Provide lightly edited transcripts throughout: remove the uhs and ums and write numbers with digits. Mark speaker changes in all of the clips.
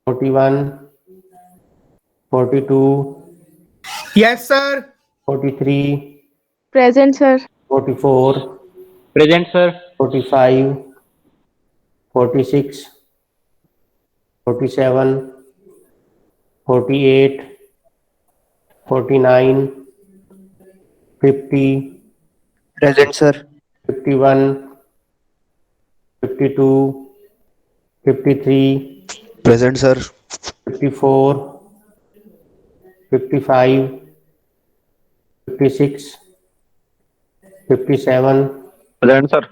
Speaker 1: 41, 42,
Speaker 2: Yes, sir.
Speaker 1: 43,
Speaker 3: Present, sir.
Speaker 1: 44,
Speaker 4: Present, sir.
Speaker 1: 45, 46, 47, 48, 49, 50,
Speaker 5: Present, sir.
Speaker 1: 51, 52, 53,
Speaker 5: Present, sir.
Speaker 1: 54, 55, 56, 57,
Speaker 4: Present, sir.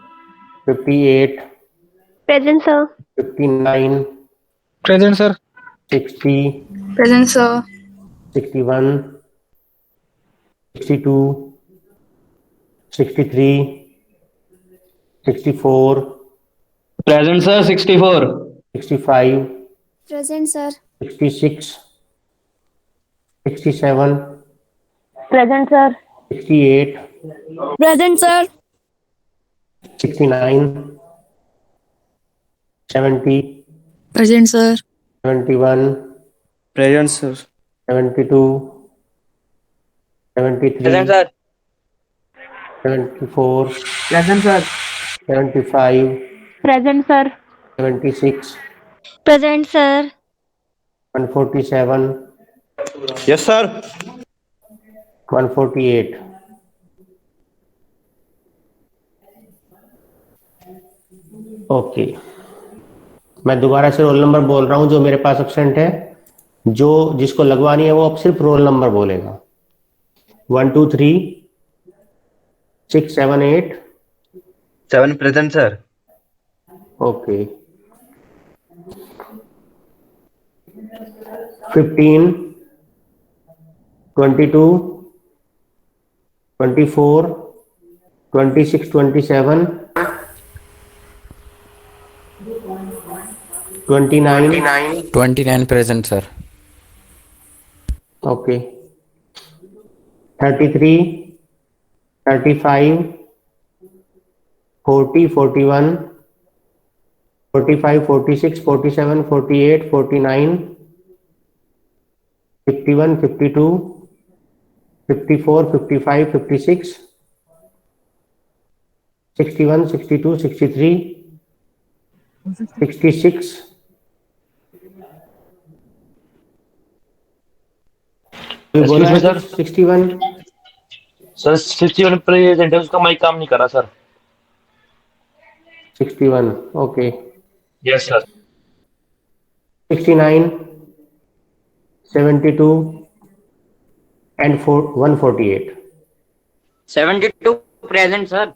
Speaker 1: 58,
Speaker 3: Present, sir.
Speaker 1: 59,
Speaker 2: Present, sir.
Speaker 1: 60,
Speaker 3: Present, sir.
Speaker 1: 61, 62, 63, 64,
Speaker 4: Present, sir. 64.
Speaker 1: 65,
Speaker 6: Present, sir.
Speaker 1: 66, 67,
Speaker 3: Present, sir.
Speaker 1: 68,
Speaker 6: Present, sir.
Speaker 1: 69, 70,
Speaker 6: Present, sir.
Speaker 1: 71,
Speaker 5: Present, sir.
Speaker 1: 72, 73,
Speaker 4: sir.
Speaker 1: 74,
Speaker 2: Present, sir.
Speaker 1: 75,
Speaker 3: Present, sir.
Speaker 1: 76,
Speaker 6: Present, sir.
Speaker 1: 147,
Speaker 4: Yes, sir.
Speaker 1: 148. Okay, मैं दोबारा से roll number बोल रहा हूं। जो मेरे पास absent है, जो जिसको लगवानी है वो अब सिर्फ रोल नंबर बोलेगा। 1 2 3 6 7 8।
Speaker 5: 7 present, sir.
Speaker 1: Okay, 15, 22, 24, 26, 27, 29,
Speaker 7: 29 present, sir.
Speaker 1: Okay, 33, 35, 40, 41, 45, 46, 47, 48, 49, 51, 52, 54, 55, 56, 61, 62, 63, 66, बोला है
Speaker 4: sir.
Speaker 1: 61,
Speaker 4: सर 61 प्रेजेंट है, उसका माइक काम नहीं कर रहा sir.
Speaker 1: 61, okay,
Speaker 4: yes sir.
Speaker 1: 69, 72 and 148.
Speaker 8: 72 present, sir.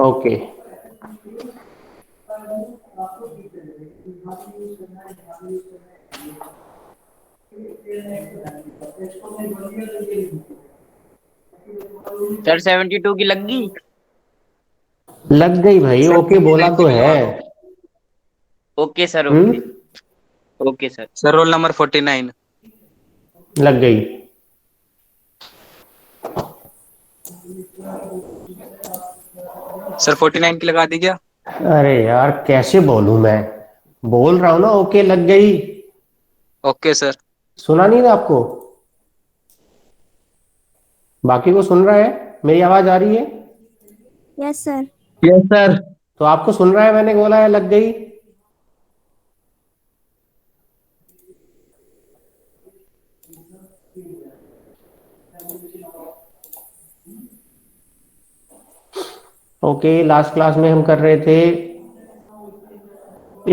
Speaker 1: Okay,
Speaker 8: sir 72 की लग गई।
Speaker 1: लग गई भाई। ओके बोला तो है।
Speaker 8: Okay sir, okay okay sir.
Speaker 5: Sir, roll number 49.
Speaker 1: लग गई।
Speaker 5: Sir, 49 की लगा दी क्या?
Speaker 1: अरे यार कैसे बोलूं मैं, बोल रहा हूं ना ओके लग गई।
Speaker 5: Okay, sir.
Speaker 1: सुना नहीं था आपको? बाकी को सुन रहा है? मेरी आवाज आ रही है?
Speaker 6: Yes, sir.
Speaker 4: Yes sir.
Speaker 1: तो आपको सुन रहा है? मैंने बोला है लग गई। ओके, लास्ट क्लास में हम कर रहे थे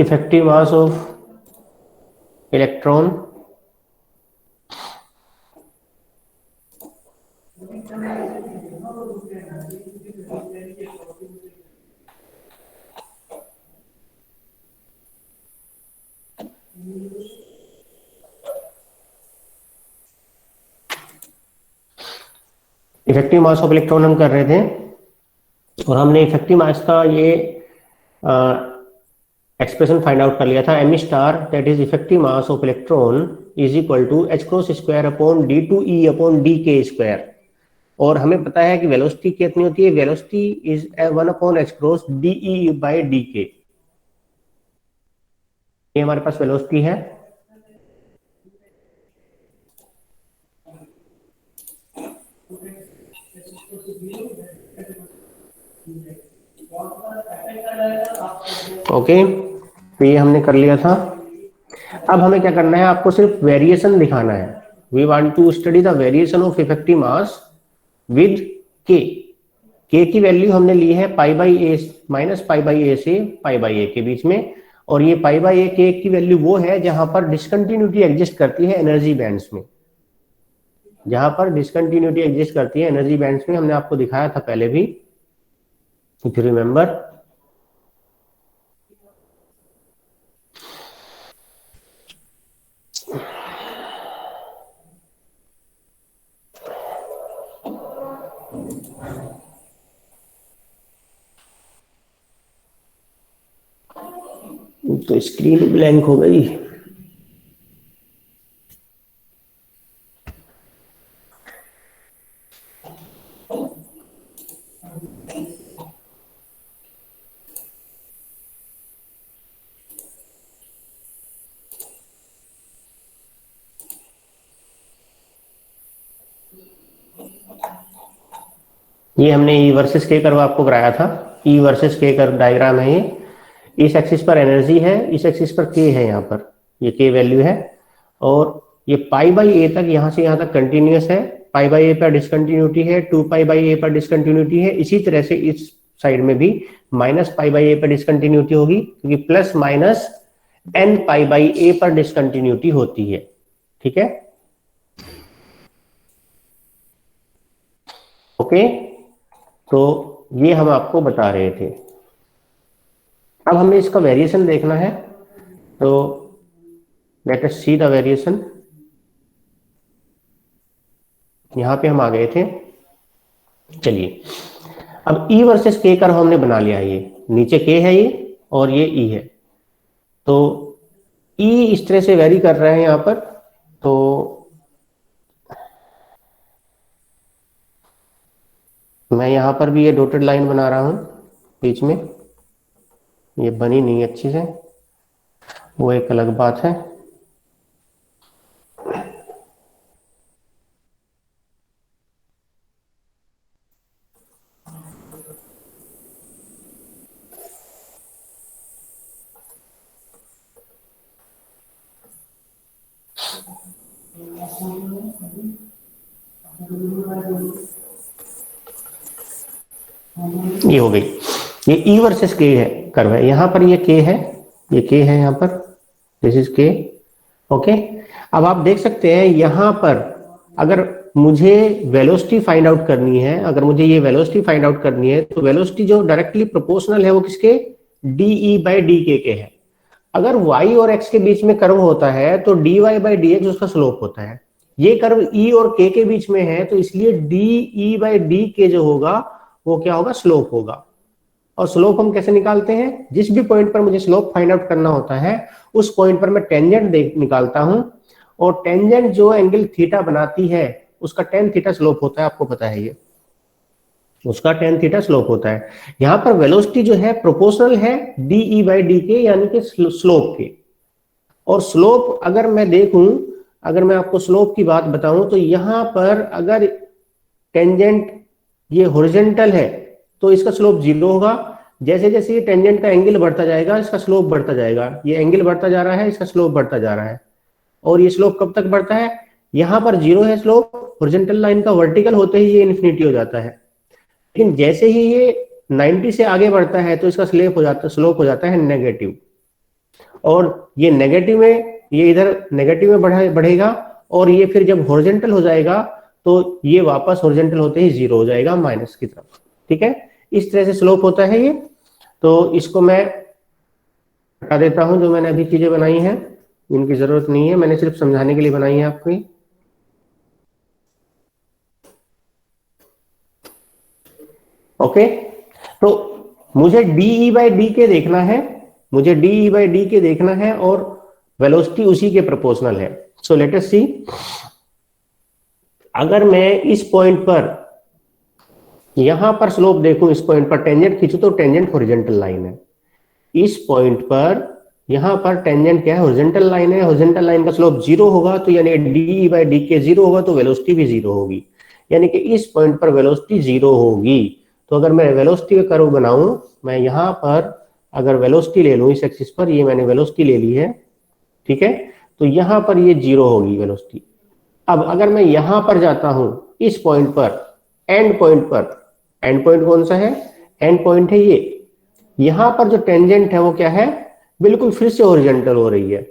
Speaker 1: effective mass of electron. Effective mass of electron हम कर रहे थे, और हमने इफेक्टिव मास का ये एक्सप्रेशन फाइंड आउट कर लिया था। M star that is effective mass of electron is equal to H cross square upon D two E upon D K square. और हमें पता है कि वेलोसिटी कितनी होती है। Velocity is 1 upon H cross D E by D K. ये हमारे पास वेलोसिटी है, ओके, तो ये हमने कर लिया था। अब हमें क्या करना है, आपको सिर्फ वेरिएशन दिखाना है। We want to study the variation of effective mass with K. K की वैल्यू हमने ली है pi by a minus pi by a से पाई बाई ए के बीच में, और ये पाई बाई ए के की वैल्यू वो है जहां पर डिसकंटिन्यूटी एग्जिस्ट करती है एनर्जी बैंड्स में। जहां पर डिसकंटिन्यूटी एग्जिस्ट करती है एनर्जी बैंड्स में, हमने आपको दिखाया था पहले भी, इफ यू रिमेंबर। तो स्क्रीन ब्लैंक हो गई। ये हमने ई वर्सेस के कर्व आपको कराया था। ई वर्सेस के कर्व डायग्राम है ये। इस एक्सिस पर एनर्जी है, इस एक्सिस पर के है, यहाँ पर ये के वैल्यू है, और ये पाई बाई ए तक यहाँ से यहाँ तक कंटिन्यूस है। पाई बाई ए पर डिसकंटिन्यूटी है, 2 पाई बाई ए पर डिसकंटिन्यूटी है। इसी तरह से इस साइड में भी माइनस पाई बाई ए पर डिसकंटिन्यूटी होगी, क्योंकि plus minus n pi by a पर डिसकंटिन्यूटी होती है। ठीक है, ओके, तो ये हम आपको बता रहे थे। अब हमें इसका वेरिएशन देखना है, तो late us see the variation. यहां पे हम आ गए थे। चलिए, अब ई वर्सेस के कर्व हमने बना लिया है। ये नीचे के है ये, और ये ई है। तो ई इस तरह से वेरी कर रहे हैं यहां पर। तो मैं यहां पर भी ये डॉटेड लाइन बना रहा हूं बीच में, ये बनी नहीं अच्छी से, वो एक अलग बात है। ये हो गई, ये ई वर्सेस के है कर्व है। यहां पर ये के है, ये के है यहां पर, दिस इज के, ओके। अब आप देख सकते हैं यहां पर, अगर मुझे वेलोसिटी फाइंड आउट करनी है, अगर मुझे ये वेलोसिटी फाइंड आउट करनी है, तो वेलोसिटी जो डायरेक्टली प्रोपोर्शनल है वो किसके, डी ई बाई डी के है। अगर y और x के बीच में कर्व होता है तो dy बाई डी एक्स उसका स्लोप होता है। ये कर्व e और k के बीच में है, तो इसलिए डी ई बाई डी के जो होगा वो क्या होगा, स्लोप होगा। और स्लोप हम कैसे निकालते हैं, जिस भी पॉइंट पर मुझे स्लोप फाइंड आउट करना होता है उस पॉइंट पर मैं टेंजेंट निकालता हूं, और टेंजेंट जो एंगल थीटा बनाती है उसका टेन थीटा स्लोप होता है, आपको पता है ये, उसका टेन थीटा स्लोप होता है। यहां पर वेलोसिटी जो है प्रोपोर्शनल है डी ई बाई डी के, यानी कि स्लोप के। और स्लोप अगर मैं देखूं, अगर मैं आपको स्लोप की बात बताऊं, तो यहां पर अगर टेंजेंट ये हॉरिजॉन्टल है तो इसका स्लोप 0 होगा। जैसे जैसे ये टेंजेंट का एंगल बढ़ता जाएगा इसका स्लोप बढ़ता जाएगा। ये एंगल बढ़ता जा रहा है, इसका स्लोप बढ़ता जा रहा है। और ये स्लोप कब तक बढ़ता है, यहां पर 0 है स्लोप, हॉरिजॉन्टल लाइन का वर्टिकल होते ही ये इन्फिनिटी हो जाता है। लेकिन जैसे ही ये 90 से आगे बढ़ता है तो इसका स्लोप हो जाता है नेगेटिव। और ये नेगेटिव में, ये इधर नेगेटिव में बढ़ेगा, और ये फिर जब हॉरिजॉन्टल हो जाएगा तो ये वापस हॉरिजॉन्टल होते ही 0 हो जाएगा माइनस की तरफ। ठीक है, इस तरह से स्लोप होता है ये। तो इसको मैं हटा देता हूं, जो मैंने अभी चीजें बनाई हैं इनकी जरूरत नहीं है, मैंने सिर्फ समझाने के लिए बनाई है आपको। ओके, तो मुझे डी ई बाई डी के देखना है, मुझे डी ई बाई डी के देखना है, और वेलोसिटी उसी के प्रोपोर्शनल है। सो लेट अस सी, अगर मैं इस पॉइंट पर, यहां पर स्लोप देखूं, इस पॉइंट पर टेंजेंट खींचूं तो टेंजेंट हॉरिजॉन्टल लाइन है। इस पॉइंट पर यहाँ पर टेंजेंट क्या है, हॉरिजॉन्टल लाइन है, हॉरिजॉन्टल लाइन का स्लोप 0 होगा, तो यानी डी बाई डी के 0 होगा, तो वेलोसिटी भी 0 होगी, यानी कि इस पॉइंट पर वेलोसिटी 0 होगी। तो अगर मैं वेलोसिटी का कर्व बनाऊं, मैं यहाँ पर अगर वेलोसिटी ले लूं इस एक्सिस पर, ये मैंने वेलोसिटी ले ली है, ठीक है, तो यहाँ पर ये 0 होगी वेलोसिटी। अब अगर मैं यहाँ पर जाता हूं इस पॉइंट पर, एंड पॉइंट पर, एंड पॉइंट कौन सा है, एंड पॉइंट है ये, यहाँ पर जो टेंजेंट है वो क्या है, बिल्कुल फिर से हॉरिजॉन्टल हो रही है,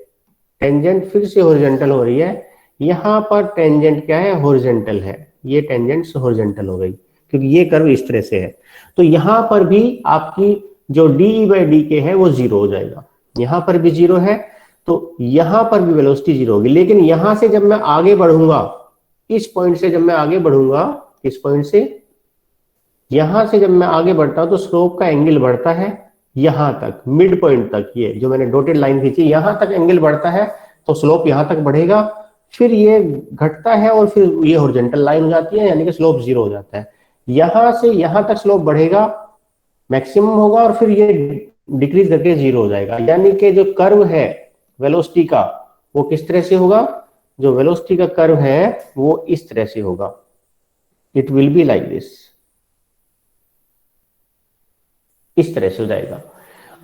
Speaker 1: टेंजेंट फिर से हॉरिजॉन्टल हो रही है। यहाँ पर टेंजेंट क्या है, हॉरिजॉन्टल है, ये टेंजेंट हॉरिजॉन्टल हो गई क्योंकि ये कर्व इस तरह से है। तो यहाँ पर भी आपकी जो डी बाई डी के है वो 0 हो जाएगा, यहाँ पर भी 0 है, तो यहाँ पर भी वेलोसिटी 0 होगी। लेकिन यहाँ से जब मैं आगे बढ़ूंगा, इस पॉइंट से जब मैं आगे बढ़ूंगा, इस पॉइंट से, यहां से जब मैं आगे बढ़ता हूं तो स्लोप का एंगल बढ़ता है यहां तक, मिड पॉइंट तक, ये जो मैंने डॉटेड लाइन खींची यहां तक एंगल बढ़ता है, तो स्लोप यहां तक बढ़ेगा, फिर ये घटता है और फिर ये हॉरिजॉन्टल लाइन हो जाती है, यानी कि स्लोप 0 हो जाता है। यहां से यहां तक स्लोप बढ़ेगा, मैक्सिमम होगा, और फिर ये डिक्रीज करके 0 हो जाएगा। यानी कि जो कर्व है वेलोसिटी का वो किस तरह से होगा, जो वेलोसिटी का कर्व है वो इस तरह से होगा, it will be like this, इस तरह से हो जाएगा।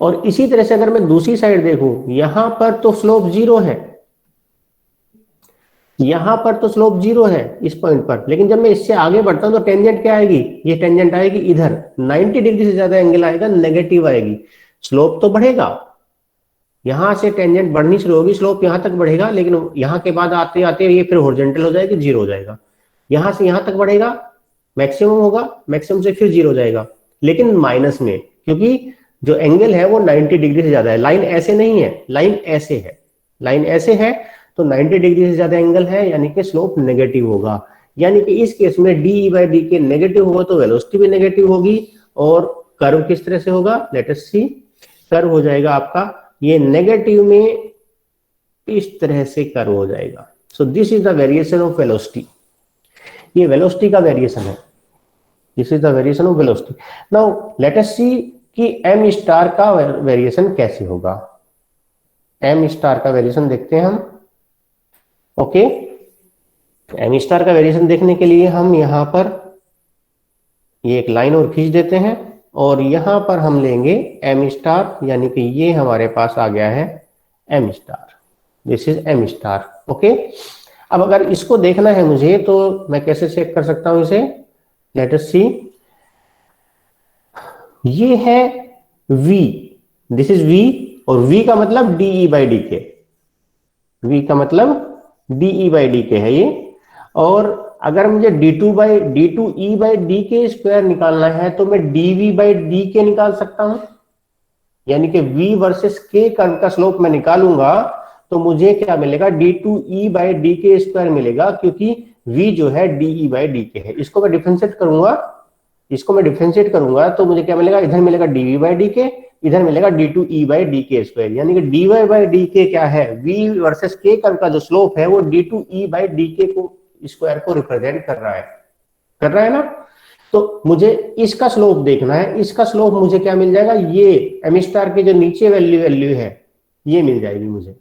Speaker 1: और इसी तरह से अगर मैं दूसरी साइड देखूं, यहां पर तो स्लोप 0 है, यहां पर तो स्लोप 0 है इस पॉइंट पर, लेकिन जब मैं इससे आगे बढ़ता हूं तो टेंजेंट क्या आएगी, ये टेंजेंट आएगी इधर 90 डिग्री से ज्यादा एंगल आएगा, नेगेटिव आएगी, स्लोप तो बढ़ेगा, यहां से टेंजेंट बढ़नी शुरू होगी, स्लोप यहां तक बढ़ेगा, लेकिन यहां के बाद आते आते ये फिर हॉरिजॉन्टल हो जाएगी, 0 हो जाएगा। यहां से यहां तक बढ़ेगा, मैक्सिमम होगा, मैक्सिमम से फिर 0 हो जाएगा, लेकिन माइनस में, क्योंकि जो एंगल है वो 90 डिग्री से ज्यादा है। लाइन ऐसे नहीं है, लाइन ऐसे है, लाइन ऐसे है, तो 90 डिग्री से ज्यादा एंगल है, यानी कि स्लोप नेगेटिव होगा। यानी कि इस केस में डी बाई डी के नेगेटिव होगा तो वेलोसिटी भी नेगेटिव होगी। और कर्व किस तरह से होगा, लेट अस सी, कर्व हो जाएगा आपका ये नेगेटिव में इस तरह से कर्व हो जाएगा। So this is the variation of velocity, ये वेलोसिटी का वेरिएशन है, this is the variation of velocity. Now let us see कि एम स्टार का वेरिएशन कैसे होगा। एम स्टार का वेरिएशन देखते हैं हम, ओके। एम स्टार का वेरिएशन देखने के लिए हम यहाँ पर ये एक लाइन और खींच देते हैं, और यहां पर हम लेंगे एम स्टार, यानी कि ये हमारे पास आ गया है M star, this is M star, okay. अब अगर इसको देखना है मुझे तो मैं कैसे चेक कर सकता हूं इसे, लेट अस सी, ये है V, दिस इज V, और V का मतलब DE बाई डी के, V का मतलब DE बाई डी के है ये। और अगर मुझे D2E by D K square निकालना है तो मैं DV बाई डी के निकाल सकता हूं, यानी कि V वर्सेस K कर्व का स्लोप मैं निकालूंगा तो मुझे क्या मिलेगा, D2E by D K square मिलेगा, क्योंकि V जो है DE बाई डी के है। इसको मैं डिफरेंशिएट करूंगा, इसको मैं डिफरेंशिएट करूंगा तो मुझे क्या मिलेगा, इधर मिलेगा DV बाई डी के, इधर मिलेगा D2E by D K square, यानी कि DY बाई डी के क्या है, V वर्सेस K कर्व का जो स्लोप है वो D2E बाई डी के को स्क्वायर को रिप्रेजेंट कर रहा है ना। तो मुझे इसका स्लोप देखना है, इसका स्लोप मुझे क्या मिल जाएगा, ये एम स्टार के जो नीचे वैल्यू है ये मिल जाएगी मुझे,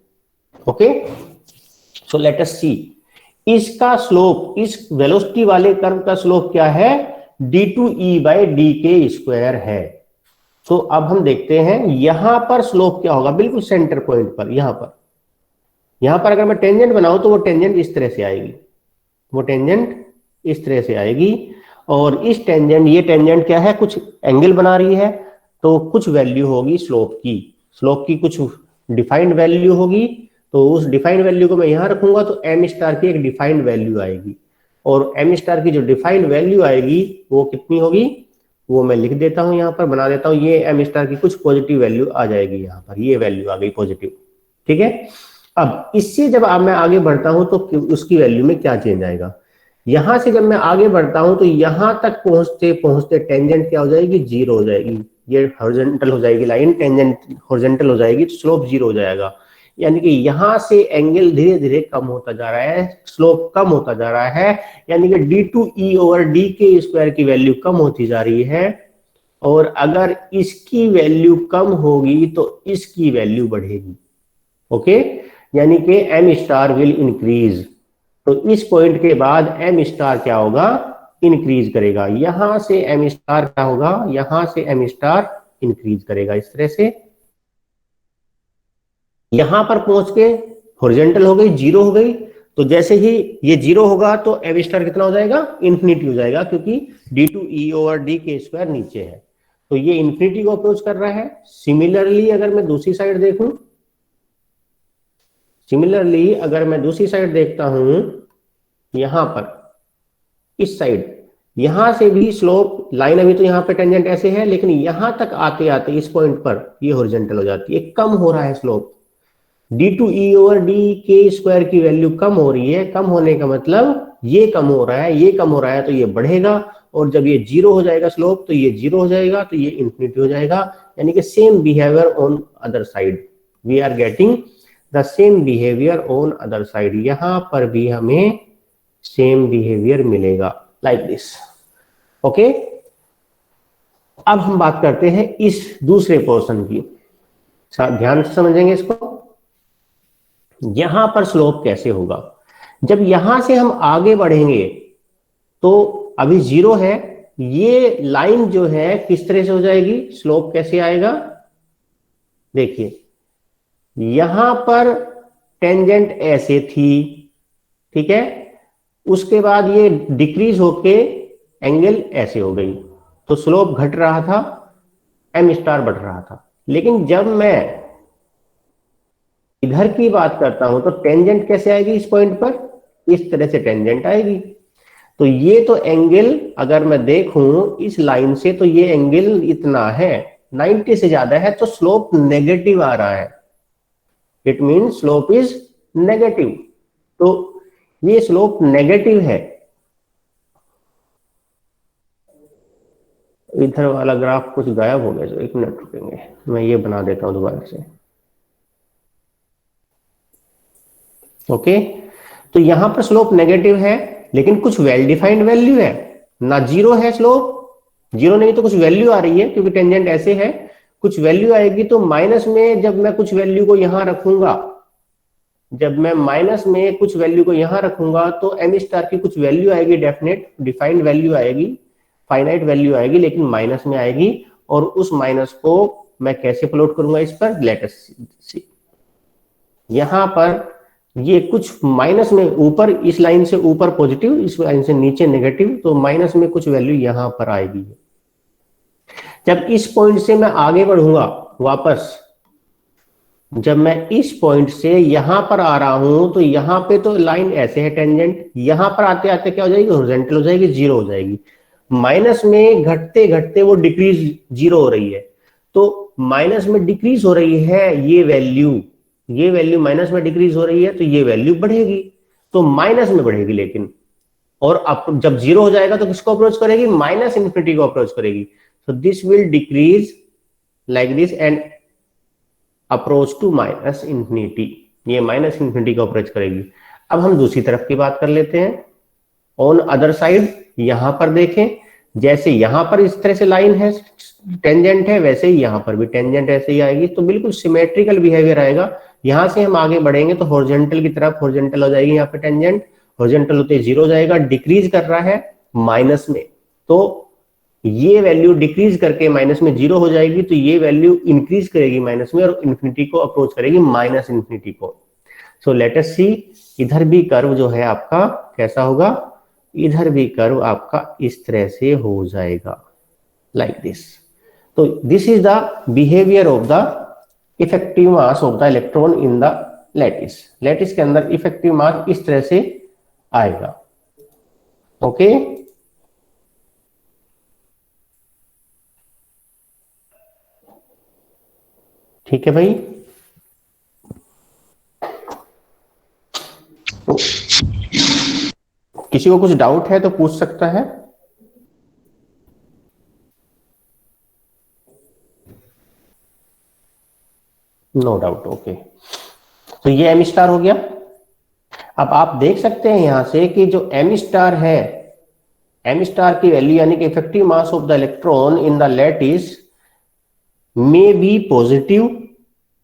Speaker 1: ओके। सो लेट अस सी, इसका स्लोप, इस वेलोसिटी वाले कर्व का स्लोप क्या है, D2E by D K square है। तो अब हम देखते हैं यहां पर स्लोप क्या होगा, बिल्कुल सेंटर पॉइंट पर, यहां पर अगर मैं टेंजेंट बनाऊं तो वो टेंजेंट इस तरह से आएगी, वो टेंजेंट इस तरह से आएगी, और इस टेंजेंट, ये टेंजेंट क्या है, कुछ एंगल बना रही है, तो कुछ वैल्यू होगी स्लोप की कुछ डिफाइंड वैल्यू होगी, तो उस डिफाइंड वैल्यू को मैं यहां रखूंगा तो एम स्टार की एक डिफाइंड वैल्यू आएगी, और एम स्टार की जो डिफाइंड वैल्यू आएगी वो कितनी होगी, वो मैं लिख देता हूं, यहां पर बना देता हूं, ये एम स्टार की कुछ पॉजिटिव वैल्यू आ जाएगी, यहां पर ये वैल्यू आ गई पॉजिटिव, ठीक है। अब इससे जब मैं आगे बढ़ता हूं तो उसकी वैल्यू में क्या चेंज आएगा, यहां से जब मैं आगे बढ़ता हूं तो यहां तक पहुंचते पहुंचते टेंजेंट क्या हो जाएगी, 0 हो जाएगी, ये हॉरिजॉन्टल हो जाएगी लाइन, टेंजेंट हॉरिजॉन्टल हो जाएगी तो स्लोप 0 हो जाएगा। यानी कि यहां से एंगल धीरे धीरे कम होता जा रहा है, स्लोप कम होता जा रहा है, यानी कि D2E over D K square की वैल्यू कम होती जा रही है, और अगर इसकी वैल्यू कम होगी तो इसकी वैल्यू बढ़ेगी। ओके, यानी कि एम स्टार विल इंक्रीज। तो इस पॉइंट के बाद एम स्टार क्या होगा, इंक्रीज करेगा। यहां से एम स्टार क्या होगा, यहां से एम स्टार इंक्रीज करेगा इस तरह से। यहां पर पहुंच के हॉरिजॉन्टल हो गई, जीरो हो गई। तो जैसे ही ये जीरो होगा तो एम स्टार कितना हो जाएगा, इन्फिनिटी हो जाएगा, क्योंकि d2e/d² नीचे है। तो ये इन्फिनिटी को अप्रोच कर रहा है। सिमिलरली अगर मैं दूसरी साइड देखूं, सिमिलरली अगर मैं दूसरी साइड देखता हूं, यहां पर इस साइड, यहां से भी स्लोप लाइन, अभी तो यहां पे टेंजेंट ऐसे है, लेकिन यहां तक आते आते इस पॉइंट पर ये हॉरिजॉन्टल हो जाती है, कम हो रहा है स्लोप। d2e/d² की वैल्यू कम हो रही है। कम होने का मतलब ये कम हो रहा है, ये कम हो रहा है, तो ये बढ़ेगा। और जब ये जीरो हो जाएगा स्लोप, तो ये जीरो हो जाएगा, तो ये इंफिनिटी हो जाएगा। यानी कि same behaviour on other side, we are getting the same behaviour on other side. यहां पर भी हमें सेम बिहेवियर मिलेगा, लाइक दिस। ओके, अब हम बात करते हैं इस दूसरे पोर्शन की। ध्यान से समझेंगे इसको। यहां पर स्लोप कैसे होगा, जब यहां से हम आगे बढ़ेंगे तो अभी जीरो है, ये लाइन जो है किस तरह से हो जाएगी, स्लोप कैसे आएगा। देखिए, यहां पर टेंजेंट ऐसे थी, ठीक है, उसके बाद ये डिक्रीज होके एंगल ऐसे हो गई, तो स्लोप घट रहा था, एम स्टार बढ़ रहा था। लेकिन जब मैं इधर की बात करता हूं तो टेंजेंट कैसे आएगी, इस पॉइंट पर इस तरह से टेंजेंट आएगी। तो ये तो एंगल अगर मैं देखूं इस लाइन से, तो ये एंगल इतना है, 90 से ज्यादा है, तो स्लोप नेगेटिव आ रहा है। It mean slope is negative. तो ये स्लोप नेगेटिव है। इधर वाला ग्राफ कुछ गायब हो गया, जो एक मिनट रुकेंगे, मैं ये बना देता हूं दोबारा से। ओके, तो यहां पर स्लोप नेगेटिव है, लेकिन कुछ वेल डिफाइंड वैल्यू है ना, जीरो है स्लोप, जीरो नहीं तो कुछ वैल्यू आ रही है, क्योंकि टेंजेंट ऐसे है, कुछ वैल्यू आएगी। तो माइनस में जब मैं कुछ वैल्यू को यहां रखूंगा, जब मैं माइनस में कुछ वैल्यू को यहां रखूंगा, तो एम स्टार की कुछ वैल्यू आएगी, डेफिनेट डिफाइंड वैल्यू आएगी, फाइनाइट वैल्यू आएगी, लेकिन माइनस में आएगी। और उस माइनस को मैं कैसे प्लॉट करूंगा इस पर, लेट अस सी। यहां पर ये कुछ माइनस में ऊपर, इस लाइन से ऊपर पॉजिटिव, इस लाइन से नीचे नेगेटिव, तो माइनस में कुछ वैल्यू यहां पर आएगी। जब इस पॉइंट से मैं आगे बढ़ूंगा वापस, जब मैं इस पॉइंट से यहां पर आ रहा हूं, तो यहां पे तो लाइन ऐसे है टेंजेंट, यहां पर आते आते क्या हो जाएगी, हॉरिजॉन्टल हो जाएगी, जीरो हो जाएगी। माइनस में घटते घटते वो डिक्रीज जीरो हो रही है। तो माइनस में डिक्रीज हो रही है ये वैल्यू, ये वैल्यू माइनस में डिक्रीज हो रही है, तो ये वैल्यू बढ़ेगी, तो माइनस में बढ़ेगी। लेकिन और अब जब जीरो हो जाएगा तो किसको अप्रोच करेगी, माइनस इन्फिनिटी को अप्रोच करेगी। So this will decrease like this and approach to minus infinity, ये माइनस इन्फिनिटी को अप्रोच करेगी। अब हम दूसरी तरफ की बात कर लेते हैं। ऑन अदर साइड यहां पर देखें, जैसे यहां पर इस तरह से लाइन है, टेंजेंट है, वैसे ही यहां पर भी टेंजेंट ऐसे ही आएगी, तो बिल्कुल सिमेट्रिकल बिहेवियर आएगा। यहां से हम आगे बढ़ेंगे तो हॉरिजॉन्टल की तरफ, हॉरिजॉन्टल हो जाएगी यहाँ पे टेंजेंट, हॉरिजॉन्टल होते जीरो हो जाएगा, डिक्रीज कर रहा है माइनस में, तो ये वैल्यू डिक्रीज करके माइनस में जीरो हो जाएगी, तो ये वैल्यू इंक्रीज करेगी माइनस में और इन्फिनिटी को अप्रोच करेगी, माइनस इन्फिनिटी को। सो लेट अस सी, इधर भी कर्व जो है आपका कैसा होगा, इधर भी कर्व आपका इस तरह से हो जाएगा, लाइक दिस। तो this is the behaviour of the effective mass of the electron in the lattice. Lattice के अंदर इफेक्टिव मास इस तरह से आएगा। ओके, ठीक है भाई। किसी को कुछ डाउट है तो पूछ सकता है। No doubt, okay. तो ये एम स्टार हो गया। अब आप देख सकते हैं यहां से कि जो एम स्टार है एम स्टार की वैल्यू यानी कि effective mass of the electron in the lattice may be positive,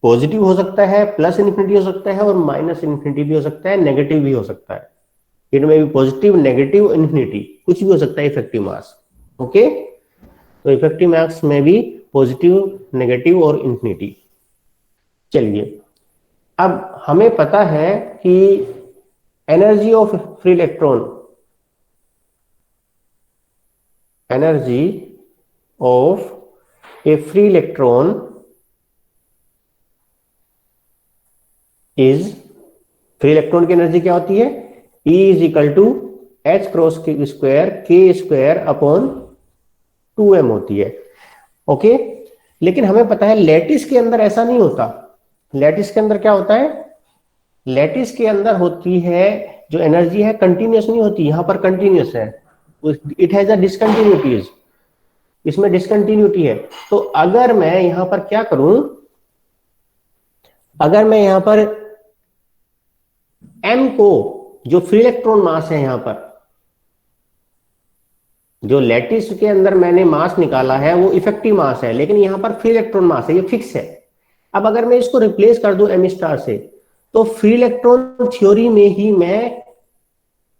Speaker 1: positive हो सकता है, प्लस इन्फिनिटी हो सकता है, और माइनस इन्फिनिटी भी हो सकता है, नेगेटिव भी हो सकता है। इट में भी पॉजिटिव, नेगेटिव, इन्फिनिटी, कुछ भी हो सकता है इफेक्टिव मास। ओके, तो इफेक्टिव मास में भी पॉजिटिव, नेगेटिव और इन्फिनिटी। चलिए, अब हमें पता है कि energy of free electron, energy of a free electron is, free electron की एनर्जी क्या होती है? E is equal to H cross square K square upon 2m होती है। ओके, लेकिन हमें पता है लैटिस के अंदर ऐसा नहीं होता। लैटिस के अंदर क्या होता है? लैटिस के अंदर होती है जो एनर्जी है कंटिन्यूस नहीं होती, यहां पर कंटिन्यूस है, इट हैज अ डिसकंटिन्यूटीज, इसमें डिसकंटिन्यूटी है। तो अगर मैं यहां पर क्या करूं, अगर मैं यहां पर m को, जो फ्री इलेक्ट्रॉन मास है यहां पर, जो लैटिस के अंदर मैंने मास निकाला है वो इफेक्टिव मास है, लेकिन यहां पर फ्री इलेक्ट्रॉन मास है, ये फिक्स है। अब अगर मैं इसको रिप्लेस कर दूं m स्टार से, तो फ्री इलेक्ट्रॉन थ्योरी में ही मैं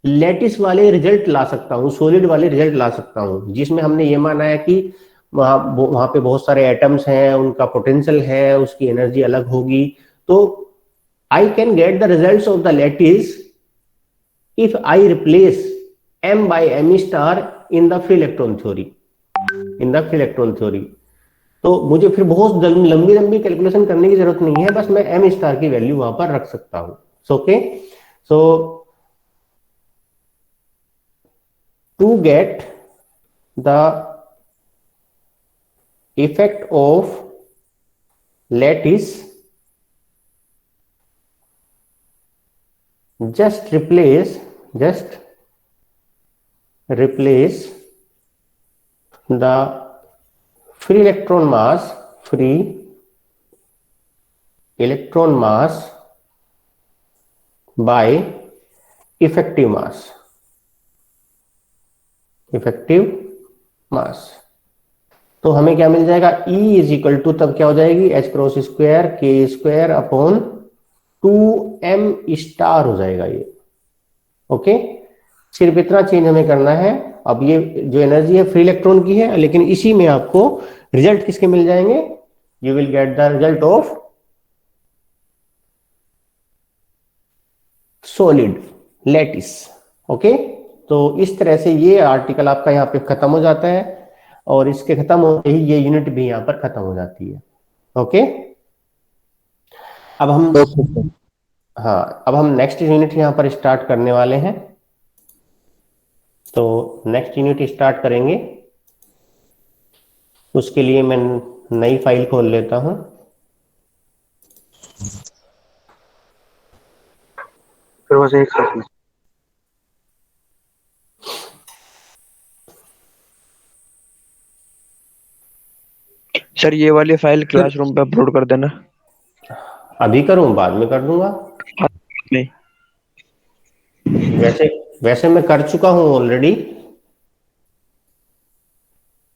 Speaker 1: लैटिस वाले रिजल्ट ला सकता हूं, सॉलिड वाले रिजल्ट ला सकता हूं, जिसमें हमने ये माना है कि वहां पे बहुत सारे एटम्स हैं, उनका पोटेंशियल है, उसकी एनर्जी अलग होगी। तो I can get the results of the lattice if I replace m by m star in the free electron theory, in the free electron theory, तो मुझे फिर बहुत लंबी लंबी कैलकुलेशन करने की जरूरत नहीं है, बस मैं m स्टार की वैल्यू वहां पर रख सकता हूं। Okay, so to get the effect of lattice, just replace the free electron mass by effective mass। तो हमें क्या मिल जाएगा? E इज इक्वल टू, तब क्या हो जाएगी? H cross square K square upon 2m star हो जाएगा ये। ओके, सिर्फ इतना चेंज हमें करना है। अब ये जो एनर्जी है फ्री इलेक्ट्रॉन की है, लेकिन इसी में आपको रिजल्ट किसके मिल जाएंगे? You will get the result of solid lattice. Okay, तो इस तरह से ये आर्टिकल आपका यहाँ पे खत्म हो जाता है, और इसके खत्म होते ही ये यूनिट भी यहाँ पर खत्म हो जाती है। ओके, अब हम हाँ, अब हम नेक्स्ट यूनिट यहाँ पर स्टार्ट करने वाले हैं। तो नेक्स्ट यूनिट स्टार्ट करेंगे, उसके लिए मैं नई फाइल खोल लेता हूं।
Speaker 5: फिर बस एक सेकंड। सर ये वाली फाइल क्लासरूम पे अपलोड कर देना।
Speaker 1: अभी करूं, बाद में कर दूंगा।
Speaker 5: नहीं,
Speaker 1: वैसे मैं कर चुका हूं ऑलरेडी।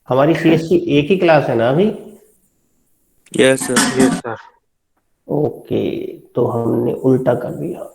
Speaker 1: हमारी सीएससी एक ही क्लास है ना अभी?
Speaker 5: Yes sir.
Speaker 1: ओके, तो हमने उल्टा कर दिया।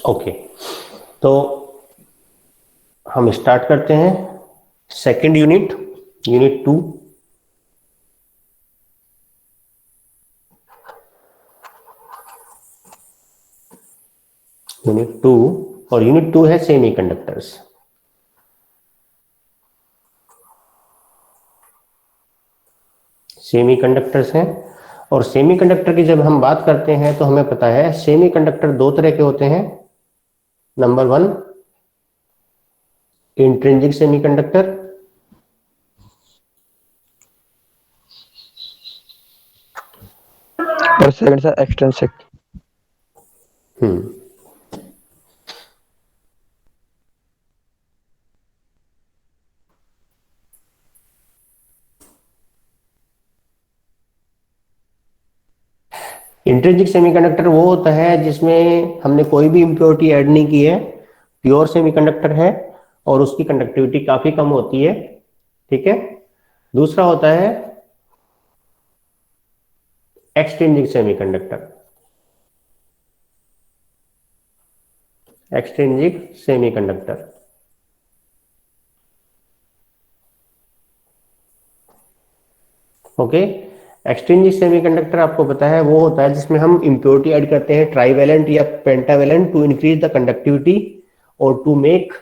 Speaker 1: ओके, तो हम स्टार्ट करते हैं सेकंड यूनिट, यूनिट 2। यूनिट 2, और यूनिट 2 है सेमीकंडक्टर्स। सेमीकंडक्टर्स हैं, और सेमीकंडक्टर की जब हम बात करते हैं तो हमें पता है सेमीकंडक्टर दो तरह के होते हैं। नंबर 1 इंट्रिंसिक सेमीकंडक्टर,
Speaker 5: और second sir extrinsic.
Speaker 1: Intrinsic semiconductor वो होता है जिसमें हमने कोई भी इम्प्योरिटी ऐड नहीं की है, प्योर सेमीकंडक्टर है और उसकी कंडक्टिविटी काफी कम होती है। ठीक है। दूसरा होता है extrinsic semiconductor. Extrinsic semiconductor okay. Extrinsic semiconductor आपको पता है वो होता है जिसमें हम इम्प्योरिटी ऐड करते हैं, ट्राइवेलेंट या pentavalent, to increase the conductivity और to make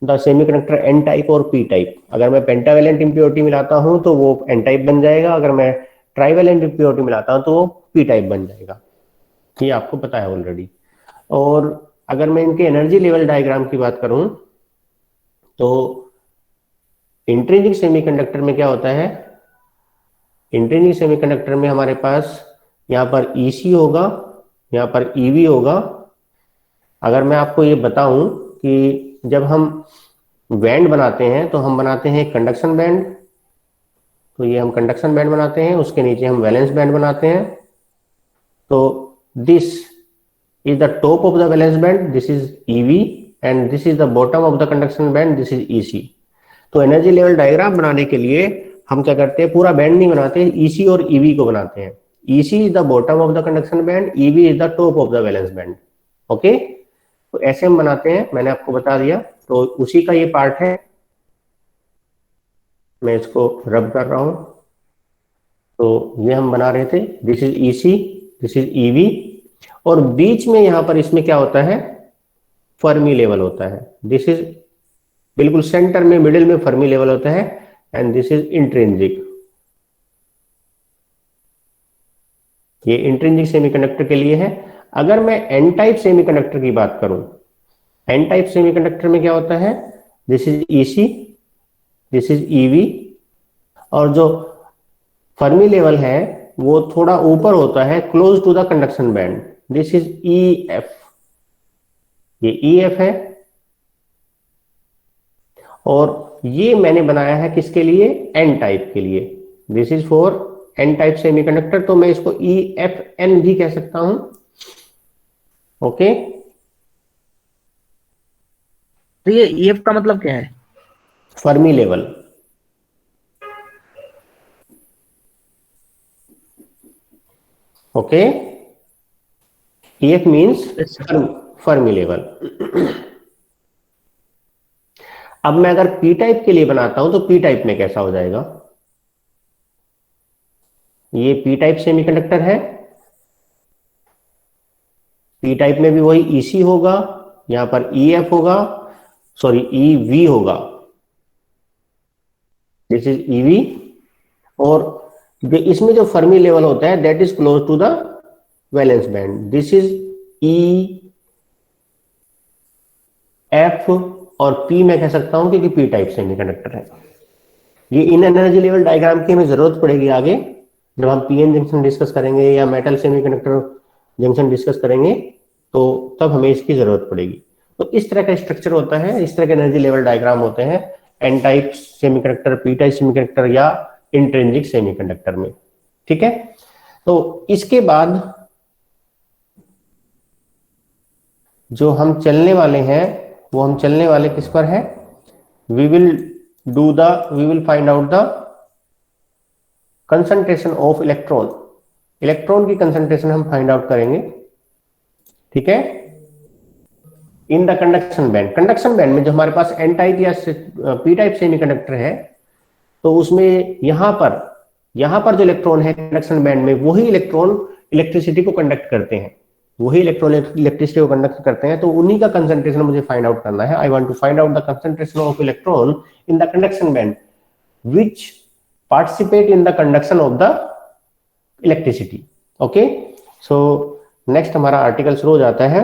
Speaker 1: the semiconductor n type और पी टाइप। अगर मैं पेंटावेलेंट इम्प्योरिटी मिलाता हूं तो वो एन टाइप बन जाएगा, अगर मैं ट्राइवेलेंट इम्प्योरिटी मिलाता हूं तो वो पी टाइप बन जाएगा। ये आपको पता है ऑलरेडी। और अगर मैं इनके एनर्जी लेवल डायग्राम की बात करूं तो इंट्रिंसिक सेमीकंडक्टर में क्या होता है, इंट्रिंसिक सेमीकंडक्टर में हमारे पास यहाँ पर EC होगा, यहाँ पर EV होगा। अगर मैं आपको ये बताऊं कि जब हम बैंड बनाते हैं तो हम बनाते हैं कंडक्शन बैंड, तो ये हम कंडक्शन बैंड बनाते हैं, उसके नीचे हम वैलेंस बैंड बनाते हैं। तो this is the top of the valence band, this is EV and this is the bottom of the conduction band, this is EC। तो एनर्जी लेवल डायग्राम बनाने के लिए हम क्या करते हैं, पूरा बैंड नहीं बनाते, EC और EV को बनाते हैं। EC is the bottom of the conduction band, EV is the top of the valence band. Okay, तो ऐसे हम बनाते हैं, मैंने आपको बता दिया। तो उसी का ये पार्ट है, मैं इसको रब कर रहा हूं। तो ये हम बना रहे थे, this is EC, this is EV और बीच में यहां पर इसमें क्या होता है, फर्मी लेवल होता है। दिस इज बिल्कुल सेंटर में, मिडिल में फर्मी लेवल होता है एंड दिस इज इंट्रिंसिक। ये इंट्रिंसिक सेमीकंडक्टर के लिए है। अगर मैं एन टाइप सेमीकंडक्टर की बात करूं, एन टाइप सेमीकंडक्टर में क्या होता है, this is EC, this is EV और जो फर्मी लेवल है वो थोड़ा ऊपर होता है, close to the conduction band, this is EF। ये EF है और ये मैंने बनाया है किसके लिए, एन टाइप के लिए। This is for N type semiconductor, तो मैं इसको EFN भी कह सकता हूं। ओके,
Speaker 2: तो ये EF का मतलब क्या है?
Speaker 1: Fermi level. Okay, EF means Fermi level. अब मैं अगर पी टाइप के लिए बनाता हूं तो पी टाइप में कैसा हो जाएगा, ये पी टाइप सेमीकंडक्टर है, पी टाइप में भी वही EC होगा, यहां पर EF होगा, सॉरी EV होगा, दिस इज EV और इसमें जो फर्मी लेवल होता है that is close to the valence band, this is EF और P मैं कह सकता हूं क्योंकि पी टाइप सेमीकंडक्टर है। ये इन एनर्जी लेवल डायग्राम की हमें जरूरत पड़ेगी आगे जब हम PN जंक्शन डिस्कस करेंगे या मेटल सेमीकंडक्टर जंक्शन डिस्कस करेंगे, तो तब हमें इसकी जरूरत पड़ेगी। तो इस तरह का स्ट्रक्चर होता है, इस तरह के एनर्जी लेवल डायग्राम होते हैं N type semiconductor, P type semiconductor या इंट्रिंसिक सेमीकंडक्टर में। ठीक है, तो इसके बाद जो हम चलने वाले हैं वो हम चलने वाले किस पर है, we will find out the concentration of electron. Electron की कंसंट्रेशन हम फाइंड आउट करेंगे। ठीक है, in the conduction band. Conduction band में जो हमारे पास एन टाइप या पी टाइप सेमीकंडक्टर है तो उसमें यहां पर जो इलेक्ट्रॉन है कंडक्शन बैंड में, वही इलेक्ट्रॉन इलेक्ट्रिसिटी को कंडक्ट करते हैं, वही इलेक्ट्रॉन इलेक्ट्रिसिटी को कंडक्ट करते हैं। तो उन्हीं का कंसंट्रेशन मुझे फाइंड आउट करना है। I want to find out the concentration of electron in the conduction band which participate in the conduction of the electricity. Okay, so next हमारा आर्टिकल शुरू हो जाता है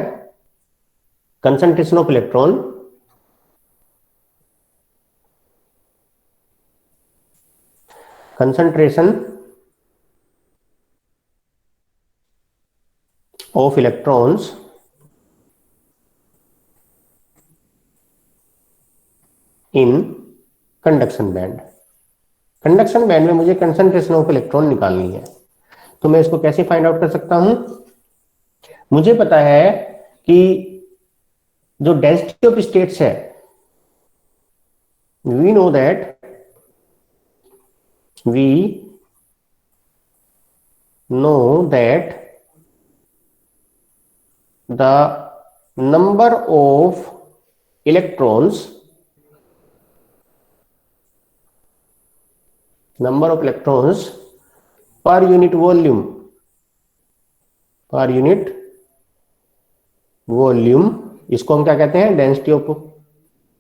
Speaker 1: concentration of electron concentration of electrons in conduction band। Conduction band में मुझे concentration of electron निकालनी है, तो मैं इसको कैसे फाइंड आउट कर सकता हूं? मुझे पता है कि जो डेंसिटी ऑफ स्टेट्स है, we know that we know that the number of electrons per unit volume इसको हम क्या कहते हैं? डेंसिटी ऑफ,